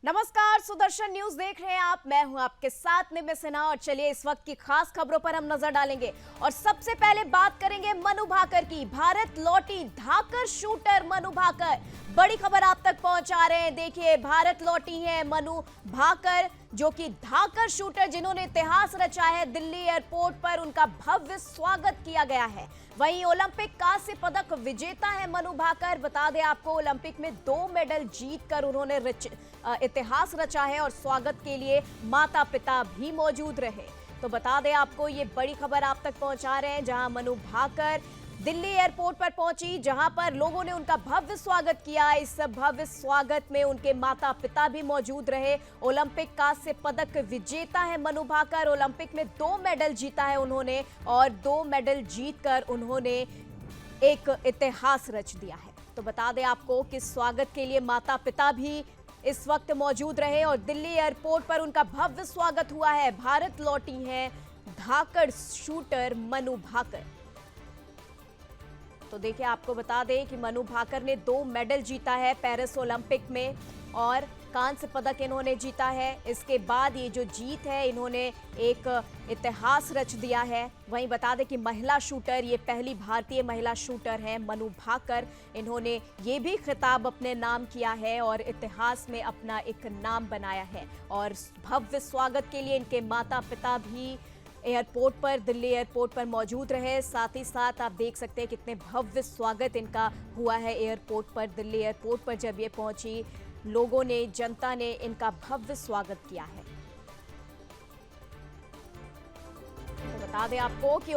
नमस्कार, सुदर्शन न्यूज देख रहे हैं आप। मैं हूं आपके साथ निम्य सिन्हा और चलिए इस वक्त की खास खबरों पर हम नजर डालेंगे। और सबसे पहले बात करेंगे मनु भाकर की। भारत लौटी धाकर शूटर मनु भाकर, बड़ी खबर आप तक पहुंचा रहे हैं। देखिए, भारत लौटी हैं मनु भाकर, जो कि धाकर शूटर जिन्होंने इतिहास रचा है। दिल्ली एयरपोर्ट पर उनका भव्य स्वागत किया गया है। वहीं ओलंपिक कांस्य पदक विजेता है मनु भाकर। बता दें आपको, ओलंपिक में 2 मेडल जीतकर उन्होंने इतिहास रचा है और स्वागत के लिए माता पिता भी मौजूद रहे। तो बता दें आपको, ये बड़ी खबर आप तक पहुंचा रहे हैं, जहां मनु भाकर दिल्ली एयरपोर्ट पर पहुंची, जहां पर लोगों ने उनका भव्य स्वागत किया। इस भव्य स्वागत में उनके माता पिता भी मौजूद रहे। ओलंपिक कांस्य पदक विजेता है मनु भाकर। ओलंपिक में 2 मेडल जीता है उन्होंने और 2 मेडल जीतकर उन्होंने एक इतिहास रच दिया है। तो बता दें आपको कि स्वागत के लिए माता पिता भी इस वक्त मौजूद रहे और दिल्ली एयरपोर्ट पर उनका भव्य स्वागत हुआ है। भारत लौटी हैं धाकर शूटर मनु भाकर। तो देखिए, आपको बता दें कि मनु भाकर ने 2 मेडल जीता है पेरिस ओलंपिक में और कांस्य पदक इन्होंने जीता है। इसके बाद ये जो जीत है, इन्होंने एक इतिहास रच दिया है। वहीं बता दें कि महिला शूटर, ये पहली भारतीय महिला शूटर हैं मनु भाकर। इन्होंने ये भी खिताब अपने नाम किया है और इतिहास में अपना एक नाम बनाया है। और भव्य स्वागत के लिए इनके माता पिता भी एयरपोर्ट पर, दिल्ली एयरपोर्ट पर मौजूद रहे। साथ ही साथ आप देख सकते हैं कितने भव्य स्वागत इनका हुआ है एयरपोर्ट पर। दिल्ली एयरपोर्ट पर जब ये पहुंची, लोगों ने, जनता ने इनका भव्य स्वागत किया है। तो बता दें आपको कि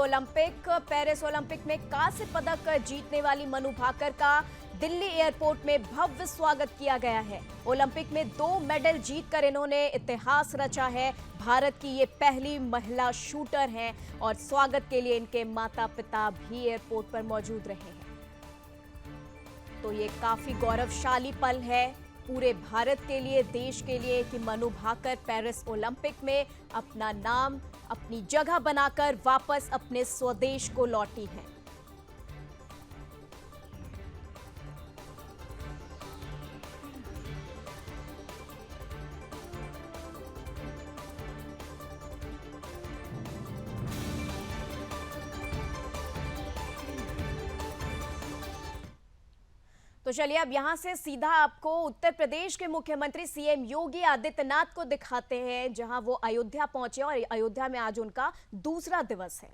पेरिस ओलंपिक में कांस्य पदक जीतने वाली मनु भाकर का दिल्ली एयरपोर्ट में भव्य स्वागत किया गया है। ओलंपिक में 2 मेडल जीतकर इन्होंने इतिहास रचा है। भारत की ये पहली महिला शूटर हैं और स्वागत के लिए इनके माता पिता भी एयरपोर्ट पर मौजूद रहे हैं। तो ये काफी गौरवशाली पल है पूरे भारत के लिए, देश के लिए, कि मनु भाकर पेरिस ओलंपिक में अपना नाम, अपनी जगह बनाकर वापस अपने स्वदेश को लौटी हैं। तो चलिए अब यहां से सीधा आपको उत्तर प्रदेश के मुख्यमंत्री सीएम योगी आदित्यनाथ को दिखाते हैं, जहां वो अयोध्या पहुंचे और अयोध्या में आज उनका दूसरा दिवस है।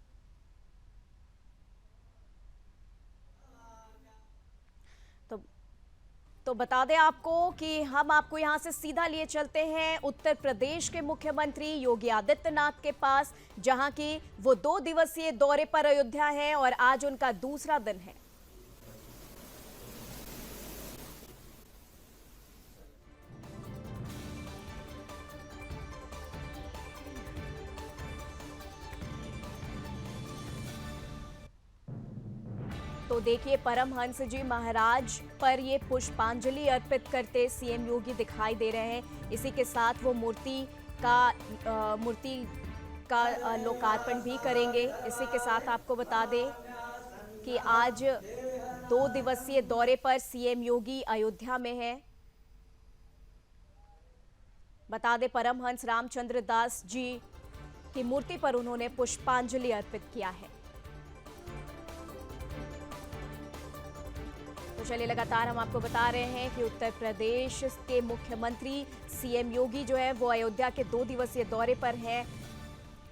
तो बता दें आपको कि हम आपको यहां से सीधा लिए चलते हैं उत्तर प्रदेश के मुख्यमंत्री योगी आदित्यनाथ के पास, जहां की वो 2 दिवसीय दौरे पर अयोध्या है और आज उनका दूसरा दिन है। तो देखिए, परमहंस जी महाराज पर ये पुष्पांजलि अर्पित करते सीएम योगी दिखाई दे रहे हैं। इसी के साथ वो मूर्ति का लोकार्पण भी करेंगे। इसी के साथ आपको बता दें कि आज 2 दिवसीय दौरे पर सीएम योगी अयोध्या में है। बता दें, परमहंस रामचंद्र दास जी की मूर्ति पर उन्होंने पुष्पांजलि अर्पित किया है। तो चलिए, लगातार हम आपको बता रहे हैं कि उत्तर प्रदेश के मुख्यमंत्री सीएम योगी जो है वो अयोध्या के 2 दिवसीय दौरे पर हैं।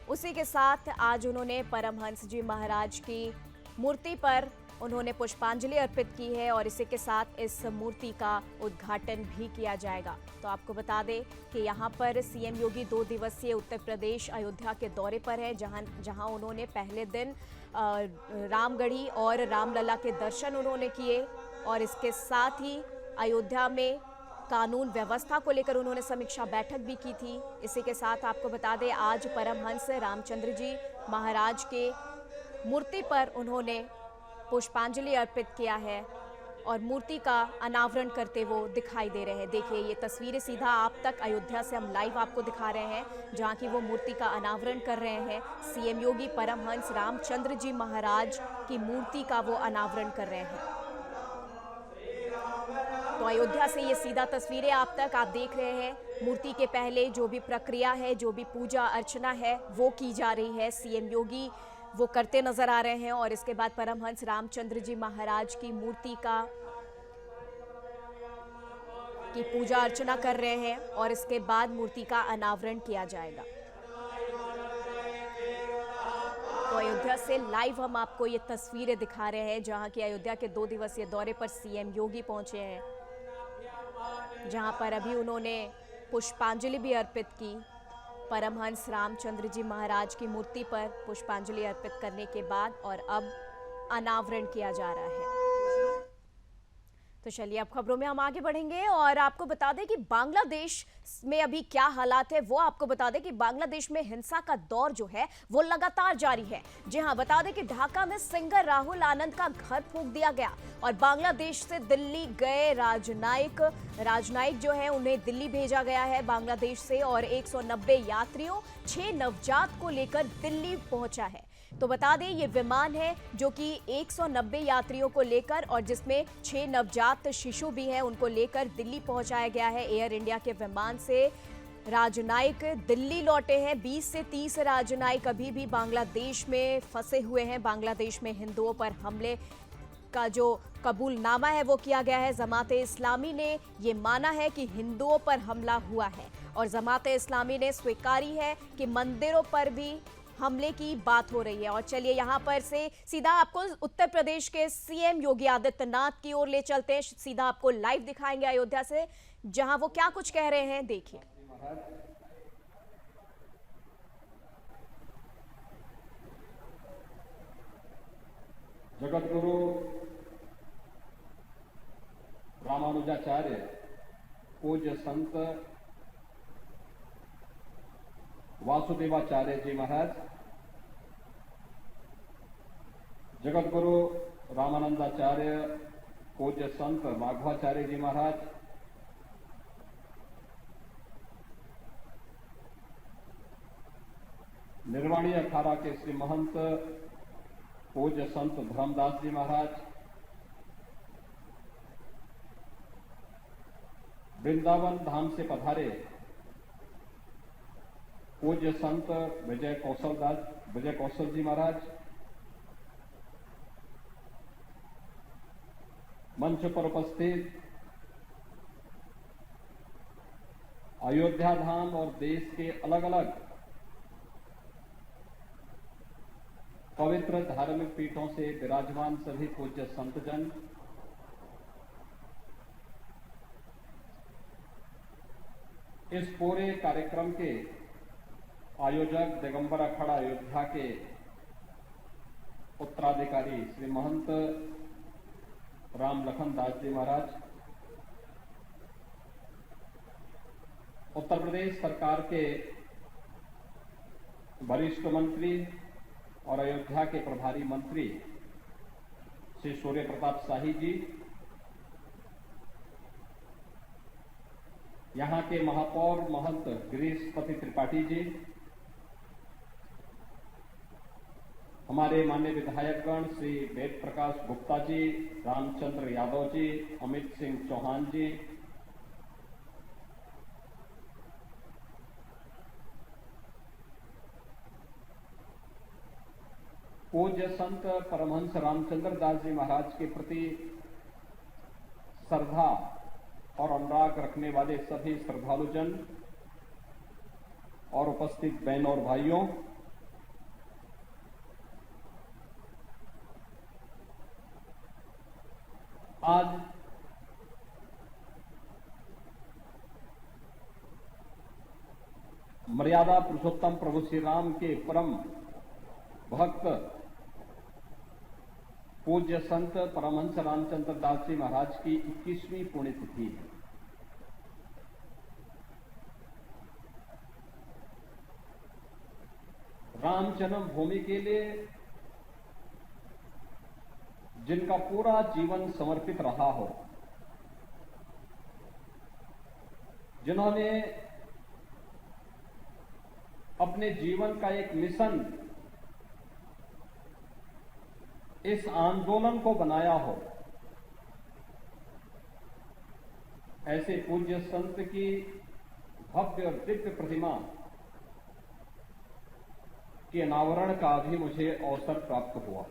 उसी के साथ आज उन्होंने परमहंस जी महाराज की मूर्ति पर उन्होंने पुष्पांजलि अर्पित की है और इसी के साथ इस मूर्ति का उद्घाटन भी किया जाएगा। तो आपको बता दें कि यहाँ पर सीएम योगी 2 दिवसीय उत्तर प्रदेश अयोध्या के दौरे पर है, जहाँ उन्होंने पहले दिन रामगढ़ी और रामलला के दर्शन उन्होंने किए और इसके साथ ही अयोध्या में कानून व्यवस्था को लेकर उन्होंने समीक्षा बैठक भी की थी। इसी के साथ आपको बता दें, आज परमहंस रामचंद्र जी महाराज के मूर्ति पर उन्होंने पुष्पांजलि अर्पित किया है और मूर्ति का अनावरण करते वो दिखाई दे रहे हैं। देखिए, ये तस्वीरें सीधा आप तक अयोध्या से हम लाइव आपको दिखा रहे हैं, जहां की वो मूर्ति का अनावरण कर रहे हैं। सीएम योगी परमहंस रामचंद्र जी महाराज की मूर्ति का वो अनावरण कर रहे हैं। तो अयोध्या से ये सीधा तस्वीरें आप तक आप देख रहे हैं। मूर्ति के पहले जो भी प्रक्रिया है, जो भी पूजा अर्चना है वो की जा रही है। सीएम योगी वो करते नजर आ रहे हैं और इसके बाद परमहंस रामचंद्र जी महाराज की मूर्ति की पूजा अर्चना कर रहे हैं और इसके बाद मूर्ति का अनावरण किया जाएगा। तो अयोध्या से लाइव हम आपको ये तस्वीरें दिखा रहे हैं जहां की अयोध्या के 2 दिवसीय दौरे पर सीएम योगी पहुंचे हैं, जहां पर अभी उन्होंने पुष्पांजलि भी अर्पित की। परमहंस रामचंद्र जी महाराज की मूर्ति पर पुष्पांजलि अर्पित करने के बाद और अब अनावरण किया जा रहा है। तो चलिए अब खबरों में हम आगे बढ़ेंगे और आपको बता दें कि बांग्लादेश में अभी क्या हालात है वो आपको बता दें कि बांग्लादेश में हिंसा का दौर जो है वो लगातार जारी है। जी हां, बता दें कि ढाका में सिंगर राहुल आनंद का घर फूंक दिया गया और बांग्लादेश से दिल्ली गए राजनायक जो है उन्हें दिल्ली भेजा गया है बांग्लादेश से और 190 यात्रियों 6 नवजात को लेकर दिल्ली पहुंचा है। तो बता दें ये विमान है जो कि 190 यात्रियों को लेकर और जिसमें 6 नवजात शिशु भी हैं उनको लेकर दिल्ली पहुंचाया गया है। एयर इंडिया के विमान से राजनायक दिल्ली लौटे हैं। 20 से 30 राजनायक अभी भी बांग्लादेश में फंसे हुए हैं। बांग्लादेश में हिंदुओं पर हमले का जो कबूलनामा है वो किया गया है। जमात इस्लामी ने ये माना है कि हिंदुओं पर हमला हुआ है और जमात इस्लामी ने स्वीकारी है कि मंदिरों पर भी हमले की बात हो रही है। और चलिए यहां पर से सीधा आपको उत्तर प्रदेश के सीएम योगी आदित्यनाथ की ओर ले चलते हैं। सीधा आपको लाइव दिखाएंगे अयोध्या से जहां वो क्या कुछ कह रहे हैं, देखिए। जगत गुरु रामानुजाचार्य पूज्य संत वासुदेवाचार्य जी महाराज, जगत गुरु रामानंदाचार्य पूज्य संत माघवाचार्य जी महाराज, निर्वाणी अखाड़ा के श्री महंत पूज्य संत धर्मदास जी महाराज, वृंदावन धाम से पधारे पूज्य संत विजय कौशल जी महाराज, मंच पर उपस्थित अयोध्या धाम और देश के अलग अलग पवित्र धार्मिक पीठों से विराजमान सभी पूज्य संतजन, इस पूरे कार्यक्रम के आयोजक दिगंबर अखाड़ा अयोध्या के उत्तराधिकारी श्री महंत राम लखन दास जी महाराज, उत्तर प्रदेश सरकार के वरिष्ठ मंत्री और अयोध्या के प्रभारी मंत्री श्री सूर्य प्रताप शाही जी, यहां के महापौर महंत गिरीशपति त्रिपाठी जी, हमारे माननीय विधायकगण श्री वेद प्रकाश गुप्ता जी, रामचंद्र यादव जी, अमित सिंह चौहान जी, पूज्य संत परमहंस रामचंद्र दास जी महाराज के प्रति श्रद्धा और अनुराग रखने वाले सभी श्रद्धालुजन और उपस्थित बहनों और भाइयों, आज मर्यादा पुरुषोत्तम प्रभु श्री राम के परम भक्त पूज्य संत परमहंस रामचंद्र दास जी महाराज की 21वीं पुण्यतिथि है। राम जन्मभूमि के लिए जिनका पूरा जीवन समर्पित रहा हो, जिन्होंने अपने जीवन का एक मिशन इस आंदोलन को बनाया हो, ऐसे पूज्य संत की भव्य और दिव्य प्रतिमा के अनावरण का भी मुझे अवसर प्राप्त हुआ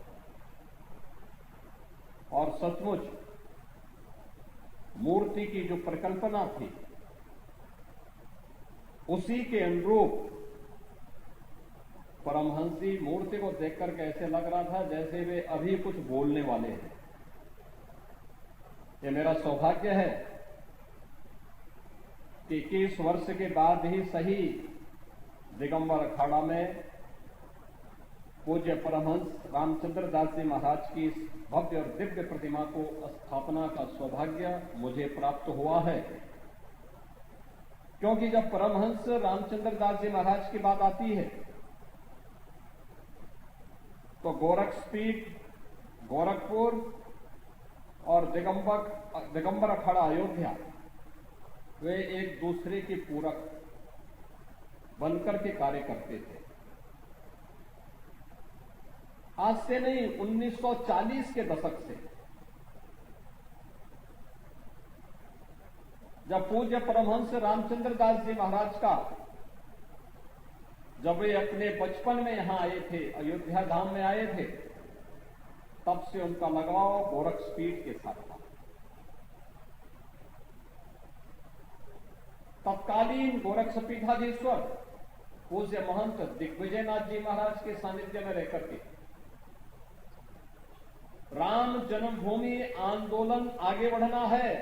और सचमुच मूर्ति की जो परिकल्पना थी उसी के अनुरूप परमहंस जी मूर्ति को देखकर कैसे लग रहा था जैसे वे अभी कुछ बोलने वाले हैं। ये मेरा सौभाग्य है कि 21 वर्ष के बाद ही सही दिगंबर अखाड़ा में पूज्य परमहंस रामचंद्र दास जी महाराज की इस भव्य और दिव्य प्रतिमा को स्थापना का सौभाग्य मुझे प्राप्त हुआ है। क्योंकि जब परमहंस रामचंद्र दास जी महाराज की बात आती है तो गोरखपीठ, गोरखपुर और दिगंबर अखाड़ा अयोध्या वे एक दूसरे के पूरक बनकर के कार्य करते थे। आज से नहीं, 1940 के दशक से जब पूज्य परमहंस रामचंद्र दास जी महाराज का जब वे अपने बचपन में यहां आए थे, अयोध्या धाम में आए थे, तब से उनका लगाव गोरखपीठ के साथ था। तत्कालीन गोरक्षपीठाधीश्वर पूज्य महंत दिग्विजयनाथ जी महाराज के सानिध्य में रहकर के राम जन्मभूमि आंदोलन आगे बढ़ना है,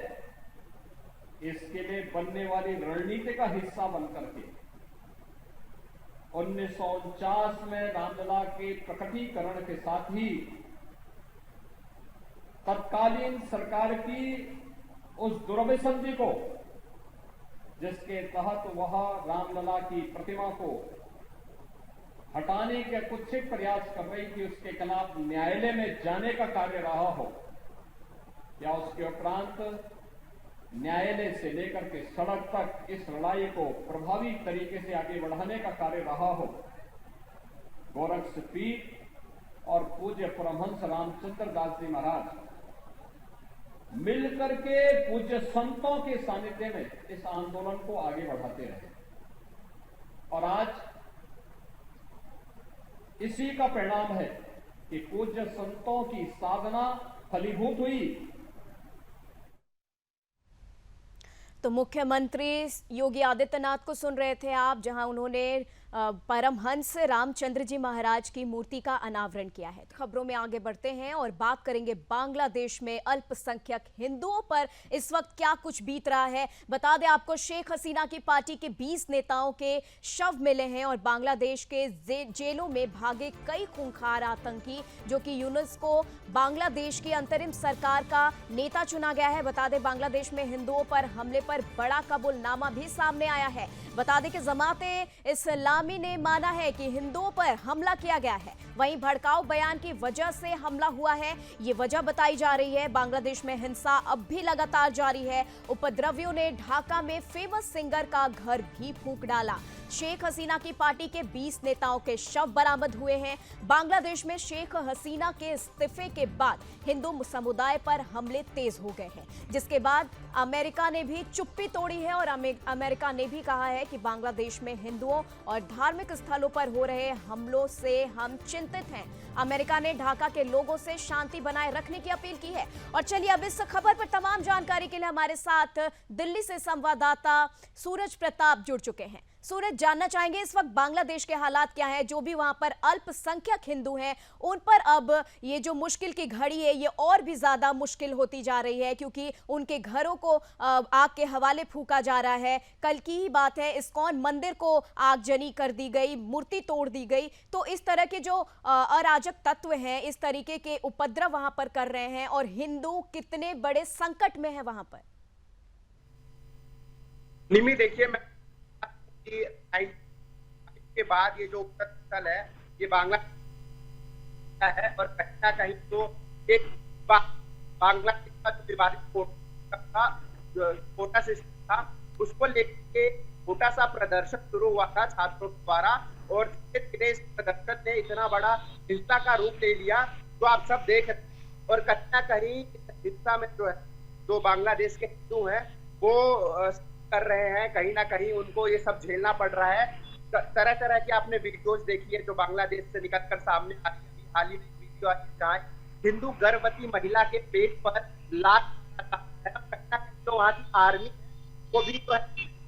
इसके लिए बनने वाली रणनीति का हिस्सा बनकर के 1949 में रामलला के प्रकटीकरण के साथ ही तत्कालीन सरकार की उस दुर्व्यसंधि को जिसके तहत वह रामलला की प्रतिमा को हटाने के कुत्सित प्रयास कर रही थी, उसके खिलाफ न्यायालय में जाने का कार्य रहा हो या उसके उपरांत न्यायालय से लेकर के सड़क तक इस लड़ाई को प्रभावी तरीके से आगे बढ़ाने का कार्य रहा हो, गोरक्षपीठ और पूज्य परमहंस रामचंद्र दास जी महाराज मिलकर के पूज्य संतों के सानिध्य में इस आंदोलन को आगे बढ़ाते रहे और आज इसी का परिणाम है कि पूज्य संतों की साधना फलीभूत हुई। तो मुख्यमंत्री योगी आदित्यनाथ को सुन रहे थे आप, जहां उन्होंने परमहंस रामचंद्र जी महाराज की मूर्ति का अनावरण किया है। खबरों में आगे बढ़ते हैं और बात करेंगे बांग्लादेश में अल्पसंख्यक हिंदुओं पर इस वक्त क्या कुछ बीत रहा है। बता दें आपको, शेख हसीना की पार्टी के 20 नेताओं के शव मिले हैं और बांग्लादेश के जेलों में भागे कई खूंखार आतंकी, जो कि यूनेस्को बांग्लादेश की अंतरिम सरकार का नेता चुना गया है। बता दें बांग्लादेश में हिंदुओं पर हमले पर बड़ा कबूलनामा भी सामने आया है। बता दें कि जमाते इस्लामी ने माना है कि हिंदुओं पर हमला किया गया है, वहीं भड़काऊ बयान की वजह से हमला हुआ है, ये वजह बताई जा रही है। बांग्लादेश में हिंसा अब भी लगातार जारी है। उपद्रवियों ने ढाका में फेमस सिंगर का घर भी फूंक डाला। शेख हसीना की पार्टी के 20 नेताओं के शव बरामद हुए हैं। बांग्लादेश में शेख हसीना के इस्तीफे के बाद हिंदू समुदाय पर हमले तेज हो गए हैं, जिसके बाद अमेरिका ने भी चुप्पी तोड़ी है और अमेरिका ने भी कहा है कि बांग्लादेश में हिंदुओं और धार्मिक स्थलों पर हो रहे हमलों से हम चिंतित हैं। अमेरिका ने ढाका के लोगों से शांति बनाए रखने की अपील की है। और चलिए अब इस खबर पर तमाम जानकारी के लिए हमारे साथ दिल्ली से संवाददाता सूरज प्रताप जुड़ चुके हैं। सूरज, जानना चाहेंगे इस वक्त बांग्लादेश के हालात क्या हैं, जो भी वहां पर अल्पसंख्यक हिंदू हैं उन पर अब ये जो मुश्किल की घड़ी है ये और भी ज्यादा मुश्किल होती जा रही है, क्योंकि उनके घरों को आग के हवाले फूंका जा रहा है। कल की ही बात है, इस्कॉन मंदिर को आगजनी कर दी गई, मूर्ति तोड़ दी गई। तो इस तरह के जो अराजक तत्व हैं इस तरीके के उपद्रव वहां पर कर रहे हैं और हिंदू कितने बड़े संकट में है वहां पर। निमी, देखिए, मैं के बाद ये जो स्थल है ये बांग्लादेश है और कहीं ना कहीं तो एक बांग्लादेश का जो विवादित कोटा सिस्टम था उसको लेके छोटा सा प्रदर्शन शुरू हुआ था छात्रों द्वारा और धीरे धीरे इस प्रदर्शन ने इतना बड़ा हिंसा का रूप ले लिया जो आप सब देख रहे हैं। और कहीं ना कहीं हिंसा में जो है जो बांग्लादेश के हिंदू हैं वो कर रहे हैं, कहीं ना कहीं उनको ये सब झेलना पड़ रहा है। तरह तरह के आपने वीडियोज देखी है जो बांग्लादेश से निकलकर सामने आ रही है। हाल ही में वीडियो आई जहाँ हिंदू गर्भवती महिला के पेट पर लात तो वहाँ की आर्मी वो भी तो है।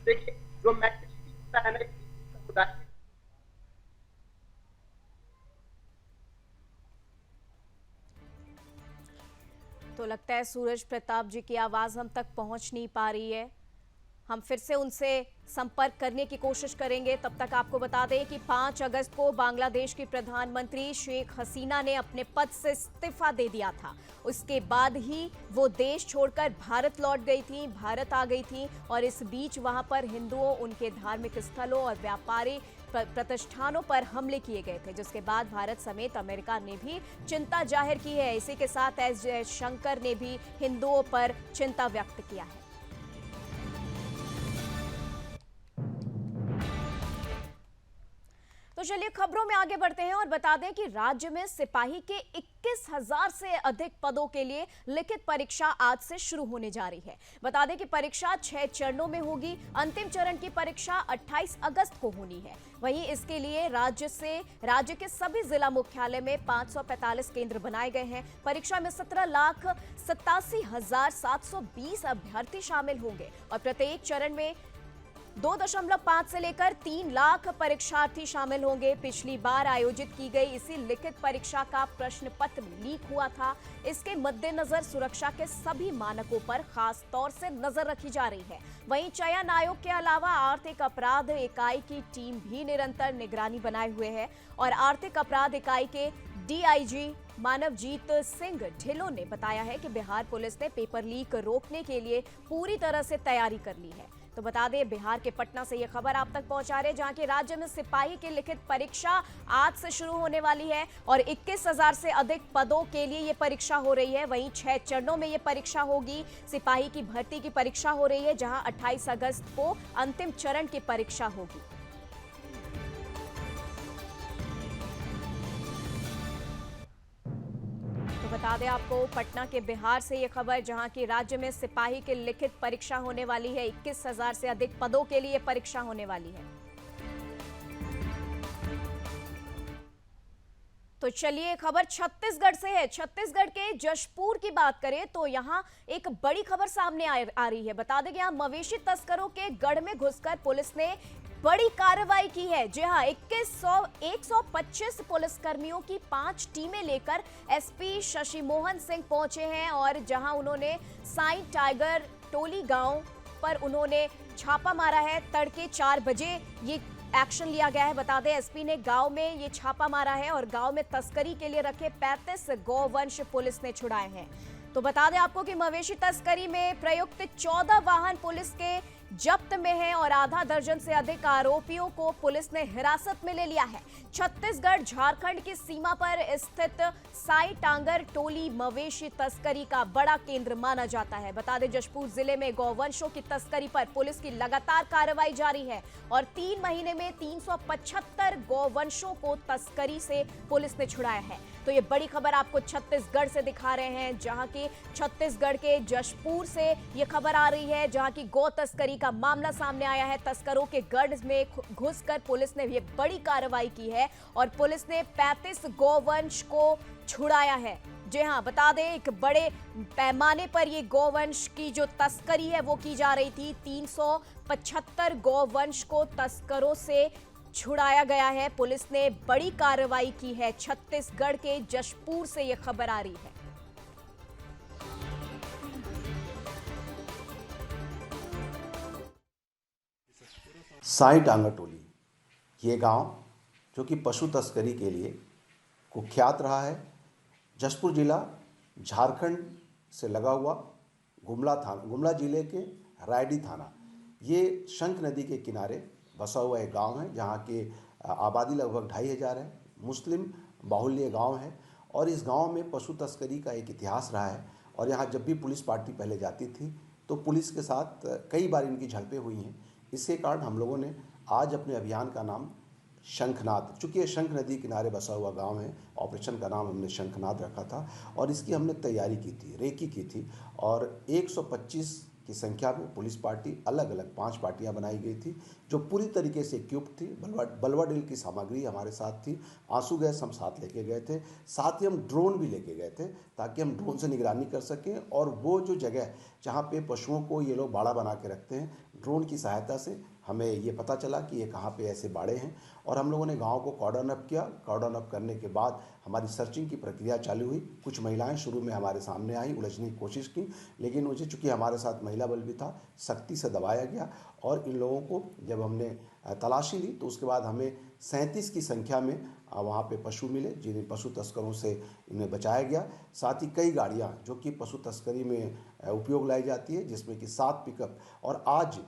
देखिए जो मैक्सिमम होता है ना समुदाय, तो लगता है सूरज प्रताप जी की आवाज हम तक पहुंच नहीं पा रही है। हम फिर से उनसे संपर्क करने की कोशिश करेंगे। तब तक आपको बता दें कि 5 अगस्त को बांग्लादेश की प्रधानमंत्री शेख हसीना ने अपने पद से इस्तीफा दे दिया था। उसके बाद ही वो देश छोड़कर भारत लौट गई थी, भारत आ गई थी और इस बीच वहां पर हिंदुओं, उनके धार्मिक स्थलों और व्यापारी प्रतिष्ठानों पर हमले किए गए थे, जिसके बाद भारत समेत अमेरिका ने भी चिंता जाहिर की है। इसी के साथ एस जयशंकर ने भी हिंदुओं पर चिंता व्यक्त किया है। तो चलिए खबरों में आगे बढ़ते हैं और बता दें कि राज्य में सिपाही के 21,000 से अधिक पदों के लिए लिखित परीक्षा आज से शुरू होने जा रही है। बता दें कि परीक्षा 6 चरणों में होगी। अंतिम चरण की परीक्षा 28 अगस्त को होनी है। वहीं इसके लिए राज्य के सभी जिला मुख्यालय में 545 केंद्र बनाए गए हैं। परीक्षा में 17,87,720 अभ्यर्थी शामिल होंगे और प्रत्येक चरण में 2.5 से लेकर 3 लाख परीक्षार्थी शामिल होंगे। पिछली बार आयोजित की गई इसी लिखित परीक्षा का प्रश्न पत्र लीक हुआ था। इसके मद्देनजर सुरक्षा के सभी मानकों पर खास तौर से नजर रखी जा रही है। वहीं चयन आयोग के अलावा आर्थिक अपराध इकाई की टीम भी निरंतर निगरानी बनाए हुए है और आर्थिक अपराध इकाई के डीआईजी मानवजीत सिंह ढिल्लों ने बताया है कि बिहार पुलिस ने पेपर लीक रोकने के लिए पूरी तरह से तैयारी कर ली है। तो बता दें बिहार के पटना से यह खबर आप तक पहुंचा रहे, जहां के राज्य में सिपाही की लिखित परीक्षा आज से शुरू होने वाली है और 21,000 से अधिक पदों के लिए यह परीक्षा हो रही है। वहीं 6 चरणों में यह परीक्षा होगी। सिपाही की भर्ती की परीक्षा हो रही है, जहां 28 अगस्त को अंतिम चरण की परीक्षा होगी। बता दें आपको पटना के बिहार से यह खबर, जहां की राज्य में सिपाही की लिखित परीक्षा होने वाली है। 21,000 से अधिक पदों के लिए परीक्षा होने वाली है। तो चलिए खबर छत्तीसगढ़ से है। छत्तीसगढ़ के जशपुर की बात करें तो यहां एक बड़ी खबर सामने आ रही है। बता दें कि यहां मवेशी तस्करों के गढ़ में घुसकर पुलिस ने बड़ी कार्रवाई की है। जी हां, 125 पुलिसकर्मियों की 5 टीमें लेकर एसपी शशि मोहन सिंह पहुंचे हैं और जहां उन्होंने साई टाइगर टोली गांव पर उन्होंने छापा मारा है। तड़के 4 बजे ये एक्शन लिया गया है। बता दें एसपी ने गांव में ये छापा मारा है और गांव में तस्करी के लिए रखे 35 गौवंश पुलिस ने छुड़ाए हैं। तो बता दें आपको कि मवेशी तस्करी में प्रयुक्त 14 वाहन पुलिस के जब्त में है और आधा दर्जन से अधिक आरोपियों को पुलिस ने हिरासत में ले लिया है। छत्तीसगढ़ झारखंड की सीमा पर स्थित साई टांगर टोली मवेशी तस्करी का बड़ा केंद्र माना जाता है। बता दें जशपुर जिले में गौवंशों की तस्करी पर पुलिस की लगातार कार्रवाई जारी है और 3 महीने में 375 गौवंशों को तस्करी से पुलिस ने छुड़ाया है। तो ये बड़ी खबर आपको छत्तीसगढ़ से दिखा रहे हैं, जहां की छत्तीसगढ़ के जशपुर से ये खबर आ रही है, जहां की गौ तस्करी का मामला सामने आया है। तस्करों के गढ़ में घुसकर पुलिस ने ये बड़ी कार्रवाई की है और पुलिस ने 35 गौवंश को छुड़ाया है। जी हां, बता दें एक बड़े पैमाने पर ये गौवंश की जो तस्करी है वो की जा रही थी। 375 गौवंश को तस्करों से छुड़ाया गया है। पुलिस ने बड़ी कार्रवाई की है। छत्तीसगढ़ के जशपुर से यह खबर आ रही है। साई टांगर टोली ये गांव जो कि पशु तस्करी के लिए कुख्यात रहा है, जशपुर जिला झारखंड से लगा हुआ गुमला जिले के रायडी थाना, ये शंख नदी के किनारे बसा हुआ एक गांव है, जहां की आबादी लगभग 2,500 है। मुस्लिम बाहुल्य गांव है और इस गांव में पशु तस्करी का एक इतिहास रहा है और यहां जब भी पुलिस पार्टी पहले जाती थी तो पुलिस के साथ कई बार इनकी झड़पें हुई हैं। इसके कारण हम लोगों ने आज अपने अभियान का नाम शंखनाद, चूँकि ये शंख नदी किनारे बसा हुआ गांव है, ऑपरेशन का नाम हमने शंखनाद रखा था और इसकी हमने तैयारी की थी, रेकी की थी और 125 की संख्या में पुलिस पार्टी अलग अलग 5 पार्टियां बनाई गई थी जो पूरी तरीके से इक्विप्ड थी। बलवा ड्रिल की सामग्री हमारे साथ थी, आंसू गैस हम साथ लेके गए थे, साथ ही हम ड्रोन भी लेके गए थे ताकि हम ड्रोन से निगरानी कर सकें। और वो जो जगह जहाँ पे पशुओं को ये लोग बाड़ा बना के रखते हैं, ड्रोन की सहायता से हमें ये पता चला कि ये कहाँ पे ऐसे बाड़े हैं और हम लोगों ने गांव को कॉर्डन अप किया। कॉर्डन अप करने के बाद हमारी सर्चिंग की प्रक्रिया चालू हुई। कुछ महिलाएं शुरू में हमारे सामने आई, उलझने की कोशिश की, लेकिन मुझे चूँकि हमारे साथ महिला बल भी था, सख्ती से दबाया गया और इन लोगों को जब हमने तलाशी ली तो उसके बाद हमें 37 की संख्या में वहाँ पे पशु मिले जिन्हें पशु तस्करों से इन्हें बचाया गया। साथ ही कई गाड़ियाँ जो कि पशु तस्करी में उपयोग लाई जाती है, जिसमें कि 7 पिकअप, और आज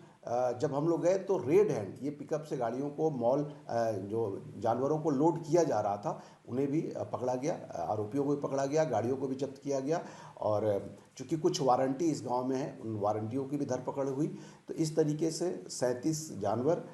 जब हम लोग गए तो रेड हैंड ये पिकअप से गाड़ियों को मॉल जो जानवरों को लोड किया जा रहा था उन्हें भी पकड़ा गया, आरोपियों को भी पकड़ा गया, गाड़ियों को भी जब्त किया गया। और चूँकि कुछ वारंटी इस गांव में है, उन वारंटियों की भी धरपकड़ हुई। तो इस तरीके से 37 जानवर,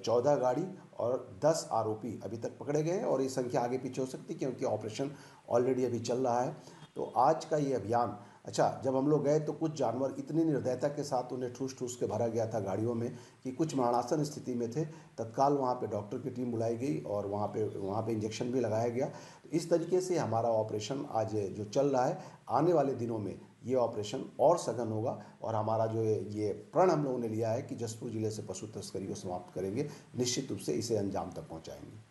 14 गाड़ी और 10 आरोपी अभी तक पकड़े गए हैं और ये संख्या आगे पीछे हो सकती है क्योंकि ऑपरेशन ऑलरेडी अभी चल रहा है। तो आज का ये अभियान, अच्छा, जब हम लोग गए तो कुछ जानवर इतनी निर्दयता के साथ उन्हें ठूस ठूस के भरा गया था गाड़ियों में कि कुछ मरणासन स्थिति में थे। तत्काल वहाँ पे डॉक्टर की टीम बुलाई गई और वहाँ पे इंजेक्शन भी लगाया गया। तो इस तरीके से हमारा ऑपरेशन आज जो चल रहा है, आने वाले दिनों में ये ऑपरेशन और सघन होगा और हमारा जो ये प्रण हम लोगों ने लिया है कि जसपुर जिले से पशु तस्करी को समाप्त करेंगे, निश्चित रूप से इसे अंजाम तक पहुँचाएंगे।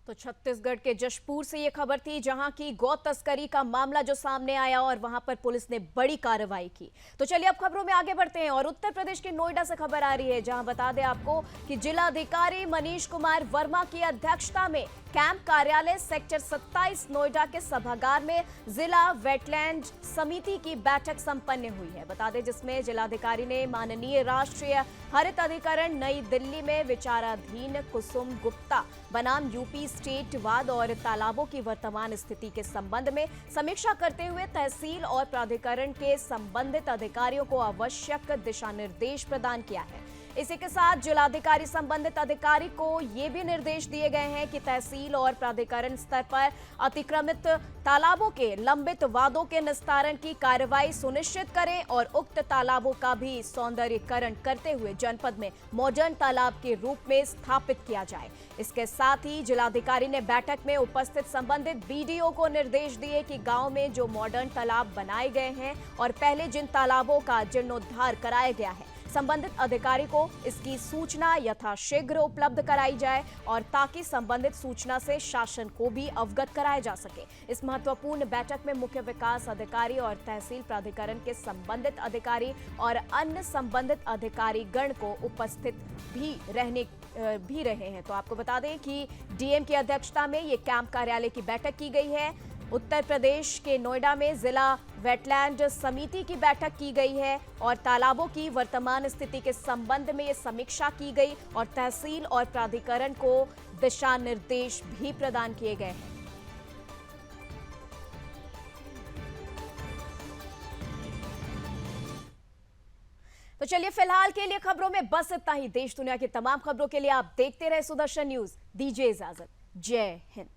तो छत्तीसगढ़ के जशपुर से ये खबर थी जहां की गौ तस्करी का मामला जो सामने आया और वहां पर पुलिस ने बड़ी कार्रवाई की। तो चलिए अब खबरों में आगे बढ़ते हैं और उत्तर प्रदेश के नोएडा से खबर आ रही है जहां बता दें आपको कि जिलाधिकारी मनीष कुमार वर्मा की अध्यक्षता में कैंप कार्यालय सेक्टर 27 नोएडा के सभागार में जिला वेटलैंड समिति की बैठक संपन्न हुई है। बता दें जिसमें जिलाधिकारी ने माननीय राष्ट्रीय हरित अधिकरण नई दिल्ली में विचाराधीन कुसुम गुप्ता बनाम यूपी स्टेट वाद और तालाबों की वर्तमान स्थिति के संबंध में समीक्षा करते हुए तहसील और प्राधिकरण के संबंधित अधिकारियों को आवश्यक दिशा निर्देश प्रदान किया है। इसी के साथ जिलाधिकारी संबंधित अधिकारी को ये भी निर्देश दिए गए हैं कि तहसील और प्राधिकरण स्तर पर अतिक्रमित तालाबों के लंबित वादों के निस्तारण की कार्रवाई सुनिश्चित करें और उक्त तालाबों का भी सौंदर्यीकरण करते हुए जनपद में मॉडर्न तालाब के रूप में स्थापित किया जाए। इसके साथ ही जिलाधिकारी ने बैठक में उपस्थित संबंधित बीडीओ को निर्देश दिए कि गांव में जो मॉडर्न तालाब बनाए गए हैं और पहले जिन तालाबों का जीर्णोद्धार कराया गया है, संबंधित अधिकारी को इसकी सूचना यथाशीघ्र उपलब्ध कराई जाए और ताकि संबंधित सूचना से शासन को भी अवगत कराया जा सके। इस महत्वपूर्ण बैठक में मुख्य विकास अधिकारी और तहसील प्राधिकरण के संबंधित अधिकारी और अन्य संबंधित अधिकारी गण को उपस्थित भी रहे हैं। तो आपको बता दें कि डीएम की अध्यक्षता में ये कैंप कार्यालय की बैठक की गई है। उत्तर प्रदेश के नोएडा में जिला वेटलैंड समिति की बैठक की गई है और तालाबों की वर्तमान स्थिति के संबंध में ये समीक्षा की गई और तहसील और प्राधिकरण को दिशा निर्देश भी प्रदान किए गए हैं। तो चलिए फिलहाल के लिए खबरों में बस इतना ही। देश दुनिया की तमाम खबरों के लिए आप देखते रहे सुदर्शन न्यूज। दीजिए इजाजत। जय हिंद।